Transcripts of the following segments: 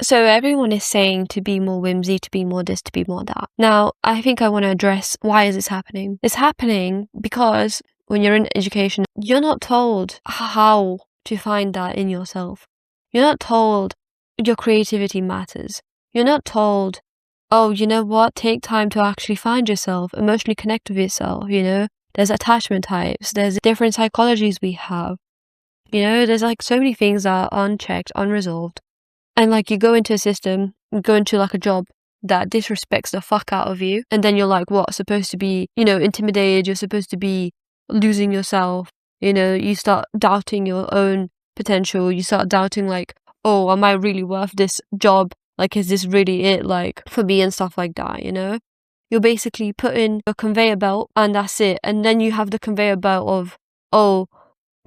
So everyone is saying to be more whimsy, to be more this, to be more that. Now, I think I want to address, why is this happening? It's happening because when you're in education, you're not told how to find that in yourself. You're not told your creativity matters. You're not told, oh, you know what, take time to actually find yourself, emotionally connect with yourself, you know? There's attachment types, there's different psychologies we have. You know, there's like so many things that are unchecked, unresolved. And like you go into a system, you go into like a job that disrespects the fuck out of you. And then you're like, what, supposed to be, you know, intimidated. You're supposed to be losing yourself. You know, you start doubting your own potential. You start doubting like, oh, am I really worth this job? Like, is this really it? Like for me and stuff like that, you know? You're basically put in a conveyor belt and that's it. And then you have the conveyor belt of, oh,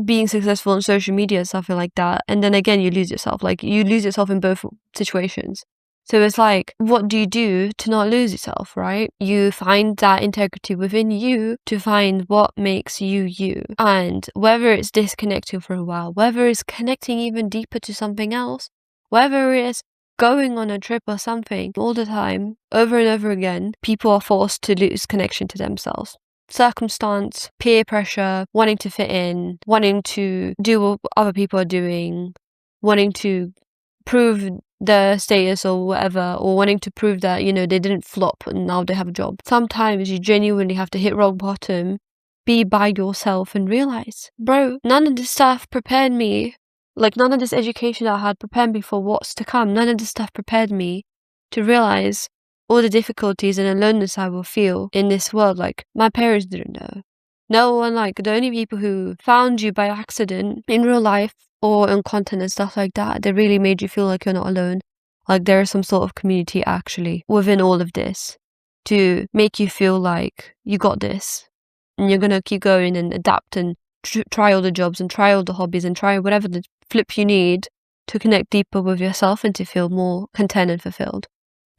being successful on social media, something like that. And then again, you lose yourself. Like you lose yourself in both situations. So it's like, what do you do to not lose yourself, right? You find that integrity within you to find what makes you you. And whether it's disconnecting for a while, whether it's connecting even deeper to something else, whether it's going on a trip or something, all the time, over and over again, people are forced to lose connection to themselves. Circumstance, peer pressure, wanting to fit in, wanting to do what other people are doing, wanting to prove their status or whatever, or wanting to prove that, you know, they didn't flop and now they have a job. Sometimes you genuinely have to hit rock bottom, be by yourself and realize, bro, none of this stuff prepared me. Like none of this education I had prepared me for what's to come. None of this stuff prepared me to realize all the difficulties and aloneness I will feel in this world. Like my parents didn't know. No one, like the only people who found you by accident in real life or on content and stuff like that, they really made you feel like you're not alone. Like there is some sort of community actually within all of this to make you feel like you got this and you're going to keep going and adapt and try all the jobs and try all the hobbies and try whatever the flip you need to connect deeper with yourself and to feel more content and fulfilled.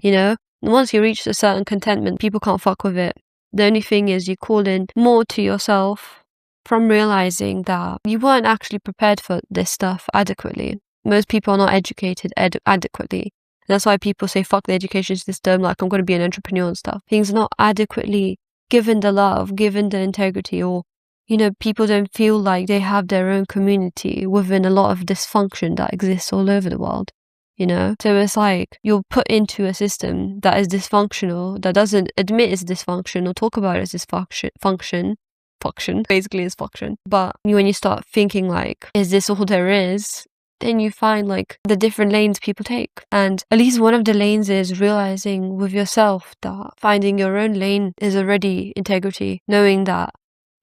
You know, and once you reach a certain contentment, people can't fuck with it. The only thing is you call in more to yourself from realizing that you weren't actually prepared for this stuff adequately. Most people are not educated adequately. And that's why people say, fuck the education system, like I'm going to be an entrepreneur and stuff. Things are not adequately given the love, given the integrity, or, you know, people don't feel like they have their own community within a lot of dysfunction that exists all over the world. You know, so it's like you're put into a system that is dysfunctional, that doesn't admit it's dysfunction or talk about it as dysfunction, basically is function. But when you start thinking like, is this all there is? Then you find like the different lanes people take. And at least one of the lanes is realizing with yourself that finding your own lane is already integrity, knowing that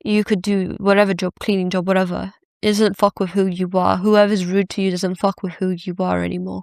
you could do whatever job, cleaning job, whatever, isn't fuck with who you are. Whoever's rude to you doesn't fuck with who you are anymore.